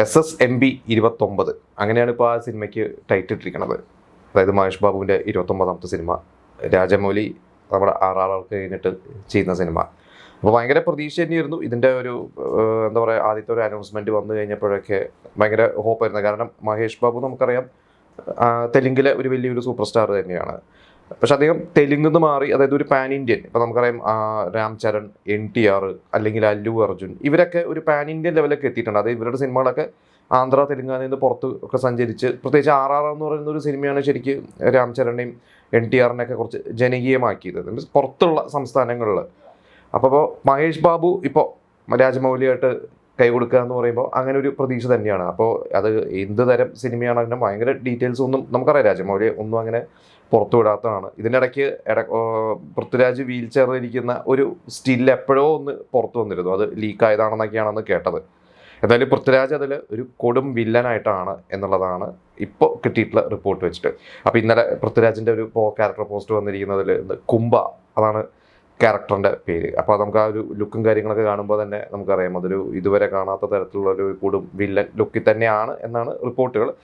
SSMB 29 അങ്ങനെയാണ് ഇപ്പോൾ ആ സിനിമയ്ക്ക് ടൈറ്റിൽ ഇട്ടിരിക്കുന്നത്. അതായത് മഹേഷ് ബാബുവിൻ്റെ 29ാമത്തെ സിനിമ, രാജമൗലി നമ്മുടെ RRR കഴിഞ്ഞിട്ട് ചെയ്യുന്ന സിനിമ. അപ്പോൾ ഭയങ്കര പ്രതീക്ഷ തന്നെയായിരുന്നു ഇതിൻ്റെ ഒരു എന്താ പറയുക, ആദ്യത്തെ ഒരു അനൗൺസ്മെൻറ്റ് വന്നു കഴിഞ്ഞപ്പോഴൊക്കെ ഭയങ്കര ഹോപ്പായിരുന്നു. കാരണം മഹേഷ് ബാബു നമുക്കറിയാം തെലുങ്കിലെ ഒരു വലിയൊരു സൂപ്പർ സ്റ്റാർ തന്നെയാണ്. പക്ഷെ അദ്ദേഹം തെലുങ്കിൽ നിന്ന് മാറി, അതായത് ഒരു പാൻ ഇന്ത്യൻ, ഇപ്പോൾ നമുക്കറിയാം രാം ചരൺ, NTR അല്ലെങ്കിൽ അല്ലു അർജുൻ, ഇവരൊക്കെ ഒരു പാൻ ഇന്ത്യൻ ലെവലൊക്കെ എത്തിയിട്ടുണ്ട്. അതായത് ഇവരുടെ സിനിമകളൊക്കെ ആന്ധ്ര തെലുങ്കാനയിൽ നിന്ന് പുറത്ത് ഒക്കെ സഞ്ചരിച്ച്, പ്രത്യേകിച്ച് RRR എന്ന് പറയുന്ന ഒരു സിനിമയാണ് ശരിക്ക് രാം ചരണിനെയും NTRനെയൊക്കെ കുറച്ച് ജനകീയമാക്കിയത് മീൻസ് പുറത്തുള്ള സംസ്ഥാനങ്ങളിൽ. അപ്പോൾ മഹേഷ് ബാബു ഇപ്പോൾ രാജമൗലിയായിട്ട് കൈ കൊടുക്കുക എന്ന് പറയുമ്പോൾ അങ്ങനെ ഒരു പ്രതീക്ഷ തന്നെയാണ്. അപ്പോൾ അത് എന്ത് തരം സിനിമയാണ്, അതിൻ്റെ ഭയങ്കര ഡീറ്റെയിൽസ് ഒന്നും നമുക്കറിയാം. രാജമൗലി ഒന്നും അങ്ങനെ പുറത്തു വിടാത്തതാണ്. ഇതിനിടയ്ക്ക് പൃഥ്വിരാജ് വീൽ ചെയറിലിരിക്കുന്ന ഒരു സ്റ്റിൽ എപ്പോഴോ ഒന്ന് പുറത്തു വന്നിരുന്നു. അത് ലീക്കായതാണെന്നൊക്കെയാണെന്ന് കേട്ടത്. എന്തായാലും പൃഥ്വിരാജ് അതിൽ ഒരു കൊടും വില്ലനായിട്ടാണ് എന്നുള്ളതാണ് ഇപ്പോൾ കിട്ടിയിട്ടുള്ള റിപ്പോർട്ട് വെച്ചിട്ട്. അപ്പോൾ ഇന്നലെ പൃഥ്വിരാജിൻ്റെ ഒരു ക്യാരക്ടർ പോസ്റ്റ് വന്നിരിക്കുന്നതിൽ കുംഭ, അതാണ് ക്യാരക്ടറിൻ്റെ പേര്. അപ്പോൾ നമുക്ക് ആ ഒരു ലുക്കും കാര്യങ്ങളൊക്കെ കാണുമ്പോൾ തന്നെ നമുക്കറിയാം അതൊരു ഇതുവരെ കാണാത്ത തരത്തിലുള്ള ഒരു കൊടും വില്ലൻ ലുക്കിൽ തന്നെയാണ് എന്നാണ് റിപ്പോർട്ടുകൾ.